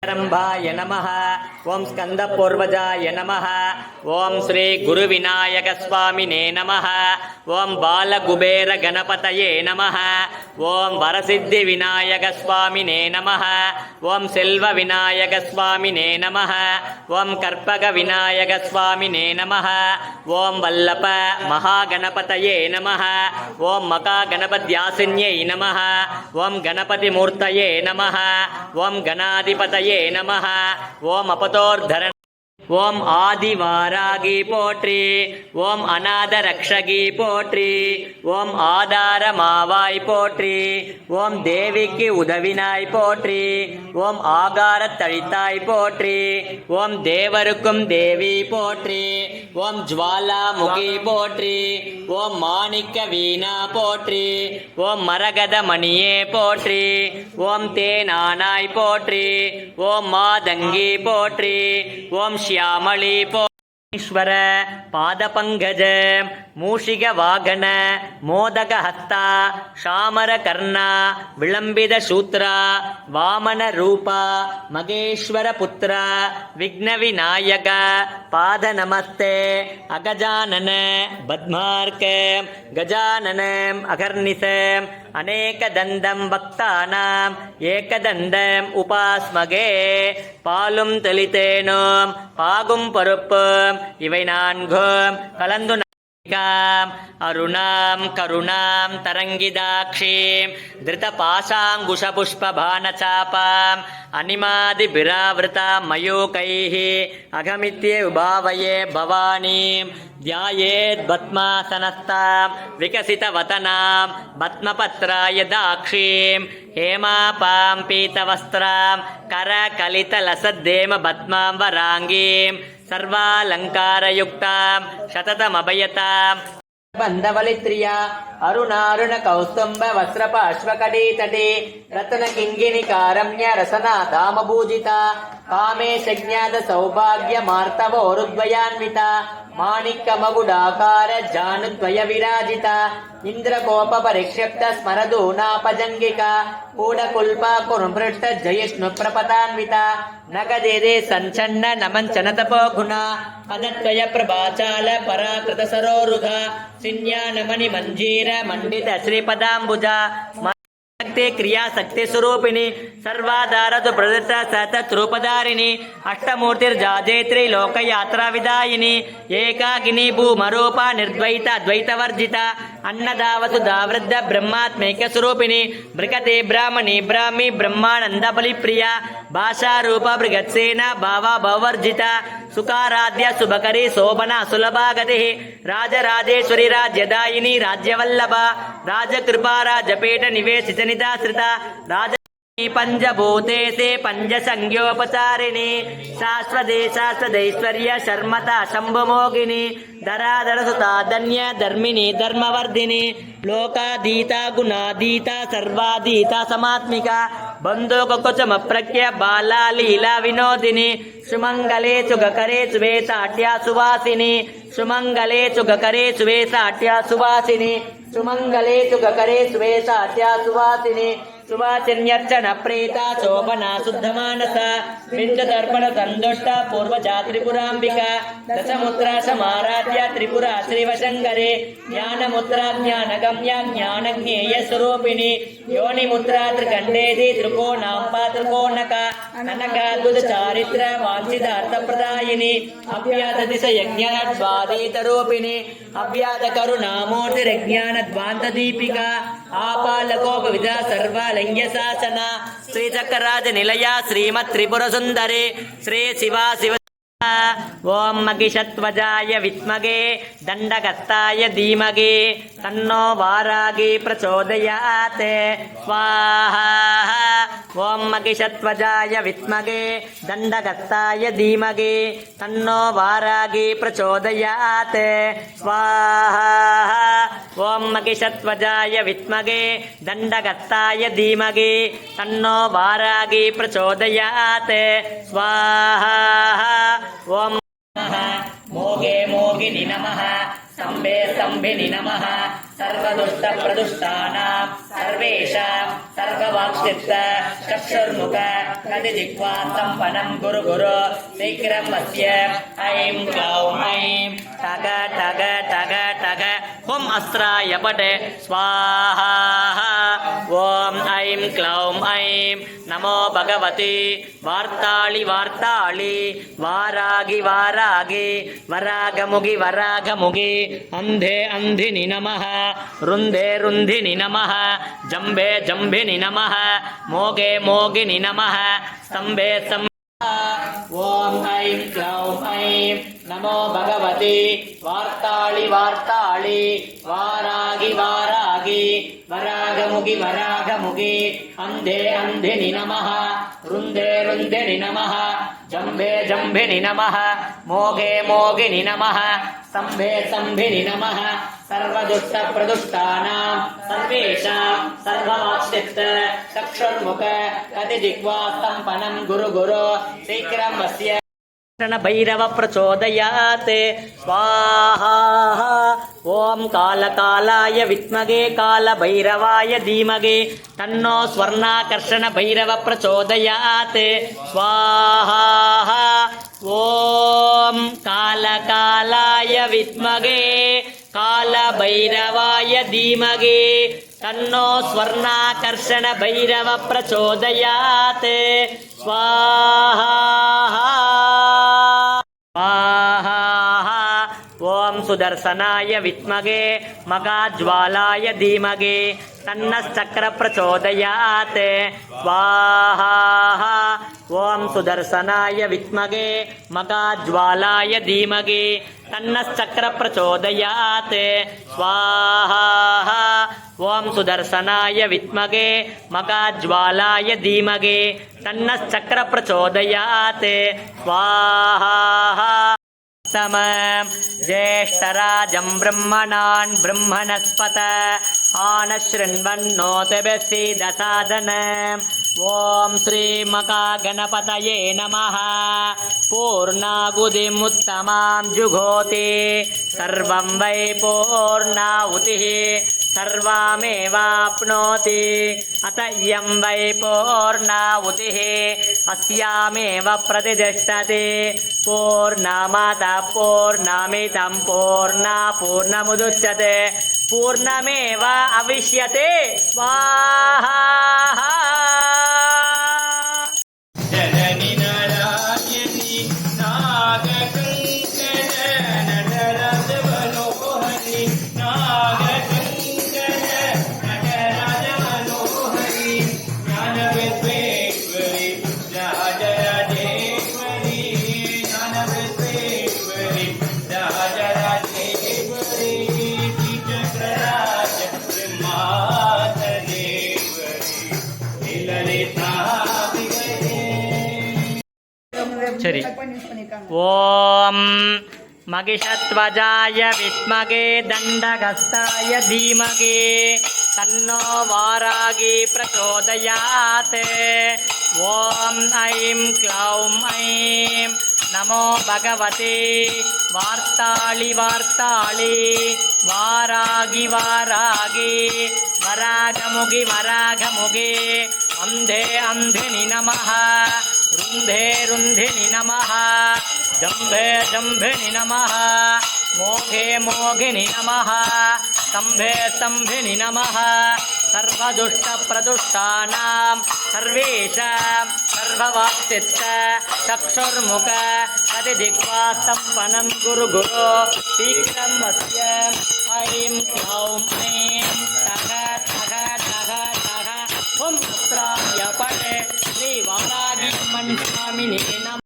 రంభాయ నమః. ఓం స్కందపూర్వజాయ నమః. ఓం శ్రీ గురు వినాయక స్వామినే నమః. ఓం బాలకుబేర గణపతయే నమః. ఓం వరసిద్ధి వినాయక స్వామినే నమః. ఓం సెల్వ వినాయక స్వామినే నమః. ఓం కర్పగ వినాయక స్వామినే నమః. ఓం వల్లభ మహాగణపతయే నమః. ఓం మకా గణపత్యాసిన్యై నమః. ఓం గణపతి మూర్తయే నమః. ఓం గణాధిపతయే நமஹ. ஓம் அபதோர்தர. ஓம் ஆதிவாராகி போற்றி. ஓம் அநாத ரக்ஷகி போற்றி. ஓம் ஆதாரமாவாய் போற்றி. ஓம் தேவிக்கு உதவினாய் போற்றி. ஓம் ஆகாரத்தழித்தாய் போற்றி. ஓம் தேவருக்கும் தேவி போற்றி. ஓம் ஜுவாலாமுகி போற்றி. ஓம் மாணிக்க வீணா போற்றி. ஓம் மரகத மணியே போற்றி. ஓம் தேனானாய் போற்றி. ஓம் மாதங்கி போற்றி. ஓம் ಶ್ಯಾಮಳಿ ஈஸ்வர பாதபங்கஜ மூஷிக வாகன மோதக ஹஸ்தா ஷாமர கர்ணா விளம்பித சூத்ரா வாமன ரூபா மகேஸ்வர புத்ரா விக்ன விநாயக பாத நமஸ்தே அகஜானன பத்மார்க்க கஜானன அகர்நிசம் அநேகதந்தம் பக்தானாம் ஏகதந்தம் உபாஸ்மகே. பாலும் தெளித்தேனும் பாகும் பருப்பும் இவை நான்கும் கலந்து அருணாம் கருணாம் தரங்கிதாட்சீம் திருதபாசாங்குஷபுஷ்பபானசாபாம் அனிமாதிபிராவிருதாம் மயூகைः அகமித்யே உபாவயே பவானீம் த்யாயேத் பத்மாசனஸ்தாம் விகசிதவதனாம் பத்மபத்ராய தாக்ஷீம் ஹேமாபாம் பீதவஸ்திராம் கரகலிதலசத்தேம பத்மாம் வராங்கீம் சர்வாலங்காரயுக்தாம் சததமபயதாம் பந்தவலித்ரியா அருணாருண கௌஸ்தும்ப வஸ்ரபாஷ்வகடீதடே ரத்ன கிங்கினி காரம்ய ரசனா தாமபூஜிதா காமேஷஜ்ஞாத சௌபாக்ய மார்த்தவோருத்வயான்விதா மாணிக்க மகுடாகார ஜானுத்வய விராஜிதா இந்திரகோப பரிக்ஷப்த ஸ்மரதூனாபஜங்கிகா கூடகுல்பா குரும்பிருஷ்ட ஜயிஷ்ணு பிரபதான்விதா நகதேதே சஞ்சன்ன நமஞ்சன தபோ குணா பதத்வய பிரபாச்சால பராகிருத சரோருகா சிஞ்ஞானமணி மஞ்சீர மண்டித ஸ்ரீபதாம்புஜா क्रिया शक्ति स्वरूपिणी सर्वाधारतु प्रदत्त सतत रूपधारिणी अष्टमूर्तिर्जाजेत्री लोकयात्रा विदायिनी एकाकिनी भूमरूपा निर्द्वैत द्वैतवर्जिता अन्नदावतु दावृद्ध ब्रह्मात्मैक स्वरूपिणी बृहते ब्राह्मणी ब्राह्मी ब्रह्मानंद बलिप्रिया भाषा रूप बृहत्सेना भावा भववर्जिता सुखाराध्य शुभकरी शोभना सुलभा गतिः राजराजेश्वरी राज्यदायिनी राज्यवल्लभा राजकृपा राजपीठ निवेशित निदाश्रिता राज पंचभूतेषु पंचसंज्ञोपचारिणी शाश्वते शाश्वतैश्वर्य शर्मता शंभुमोगिनी धराधर सुता धन्य धर्मिणी धर्मवर्धिनी लोकाधीता गुणाधीता सर्वाधीता समात्मिका बंधुकुचमप्रज्ञ बाला लीला विनोदिनी सुमंगले सुगकरे सुवेशाट्या सुवासिनी सुमंगले सुगकरे सुवेशाट्या सुवासिनी सुमंगले सुगकरे सुवेशाट्या सुवासिनी सुवासिन्यर्चन प्रीता शोभना शुद्धमानस विंददर्पण संदुष्ट पूर्वजा त्रिपुरांबिका दशमुद्रा समाराध्य त्रिपुरा श्रीवशंकरे ज्ञानमुद्रा ज्ञानगम्य ज्ञानज्ञेय स्वरूपिणी योनिमुद्रा त्रिकंडेति त्रिकोणांबा त्रिकोणका अनकाद्भुत चारित्र वांछितार्थप्रदायिनी अव्याधतिशयज्ञानद्वादीतरूपिणी अव्याधकरुणामूर्तिरज्ञानद्वान्तदीपिका आपालकोपविदा सर्वालङ्घ्यशासन श्रीचक्रराज निलया श्रीमत् त्रिपुर सुंदरे श्री शिवा शिव ओम महिषध्वजाय विद्महे दंडहस्ताय धीमहि तन्नो वारागी प्रचोदयात् स्वाहा। ओम महिषध्वजाय विद्महे दंडहस्ताय धीमहि तन्नो वारागी प्रचोदयात् स्वाहा। ओम महिषध्वजाय विद्महे दंडहस्ताय धीमहि तन्नो वारागी प्रचोदयात् स्वाहा। ओम मोगे मोगिनि नमः स्तंभे स्तंभिनि नमः सर्वदुष्टप्रदुष्टानां सर्वेषां सर्ववाक्सिद्ध चक्षुर्मुख कटिजिह्वा सम्पन्नं गुरु गुरु शीघ्रं अस्य ऐं क्लौं ऐं टग टग टग टग हुं अस्त्राय पटे स्वाहा ॐ ऐं क्लौं ऐं नमो भगवति वार्ताळि वार्ताळि वारागि वारागि वरागमुगि वरागमुगि अन्धे अन्धिनि नमः रुन्धे रुन्धिनि नमः जम्बे जम्भिनि नमः मोगे मोगिनि नमः स्तम्भे स्तम्भे ॐ ऐं क्लौं ऐं नमो भगवति वार्ताळि वार्ताळि वारागि वारागि वरागमुगि वरागमुगि अन्धे अन्धिनि नमः रुन्धे रुन्धिनि नमः जम्भे जम्भिनि नमः मोगे मोगिनि नमः स्तम्भे स्तम्भिनि नमः सर्वदुष्टप्रदुष्टानां सर्वेषां सर्ववाक्सिद्ध चक्षुर्मुख कटिजिह्वा सम्पन्नं गुरु गुरु शीघ्रं वस्य भैरव प्रचोदयात् स्वाहा ॐ कालकालाय विद्महे कालभैरवाय धीमहि तन्नो स्वर्णाकर्षण भैरव प्रचोदयात् स्वाहा ॐ कालकालाय विद्महे कालभैरवाय धीमहि तन्नो स्वर्णाकर्षण भैरव प्रचोदयात् स्वाहा ॐ सुदर्शनाय विद्महे मगाज्वालाय धीमहि तन्नश्चक्र प्रचोदयात् स्वाहा ॐ सुदर्शनाय विद्महे मगाज्वालाय धीमहि तन्नश्चक्र प्रचोदयात् स्वाहा ॐ सुदर्शनाय विद्महे मगाज्वालाय धीमहि तन्नश्चक्र प्रचोदयात् स्वाहा ज्येष्ठराजं ब्रह्मणान् ब्रह्मणस्पत आनशृण्वन्नोतिभिस्सीदसादनम् ॐ श्रीमहागणपतये नमः पूर्णाहुतिमुत्तमां जुहोति सर्वं वै पूर्णाहुतिः सर्वमेवाप्नोति अत इयं वै पूर्णाहुतिः अस्यामेव प्रतिष्ठते पूर्णमादः पूर्णमिदं पूर्णमुदच्यते पूर्णमेव अविष्यते स्वाहा जननी नारायणी नागकंकण नटराज मनोहरी नागकंकण नटराज मनोहरी ज्ञानविश्वेश्वरी राजराजेश्वरी ज्ञानविश्वेश्वरी राजराजेश्वरी चक्रराज ब्रह्मादेश्वरी ललिता சரி ஓம் மகிஷத்வஜாய வித்மகே தண்டகஸ்தாய தீமகே தன்னோ வாராகி பிரச்சோதயாத் ஓம் ஐம் க்ளௌம் ஐம் நமோ பகவதே வார்த்தாளி வார்த்தாளி வாராகி வாராகி வராகமுகி வராகமுகி अन्धे अन्धिनि नमः रुन्धे रुन्धिनि नमः जम्भे जम्भिनि नमः मोघे मोघिनि नमः स्तम्भे स्तम्भिनि नमः सर्वदुष्टप्रदुष्टानां सर्वेषां सर्ववाक्सिद्ध चक्षुर्मुख कटिजिह्वा सम्पन्नं गुरु गुरु शीघ्रं वस्य ऐं क्लौं ऐं ठग ठग ठग ठग हुं अस्त्राय पटे श्रीवारागिमन् स्वामिने नमः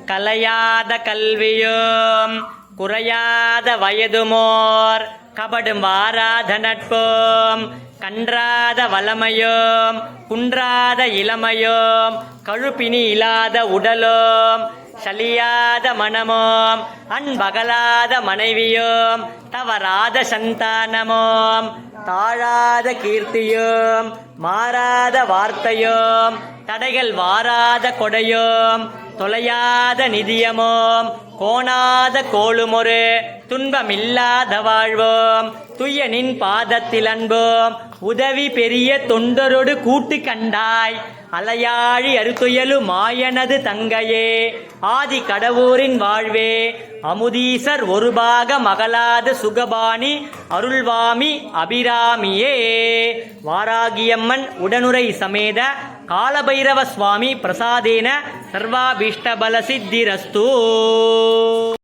கலையாத கல்வியும் குறையாத வயதுமோர் கபடும் வாராத நட்பும் கன்றாத வளமையும் குன்றாத இளமையும் கழுப்பினி இல்லாத உடலும் சலியாத மனமோம் அன்பகலாத மனைவியோம் தவறாத சந்தானமோம் தாழாத கீர்த்தியோம் மாறாத வார்த்தையோம் தடைகள் வாராத கொடையோம் தொலையாத நிதியமோம் கோணாத கோளுமொரு துன்பமில்லாத வாழ்வோம் துய்யனின் பாதத்தில் அன்போம் உதவி பெரிய தொண்டரொடு கூட்டு கண்டாய் அலையாழி அறுத்துயலு மாயனது தங்கையே ஆதி கடவுரின் வாழ்வே அமுதீசர் ஒருபாக மகளாத சுகபாணி அருள்வாமி அபிராமியே. வாராகியம்மன் உடனுரை சமேத காலபைரவ சுவாமி பிரசாதேன சர்வாபீஷ்டபல சித்திரஸ்து.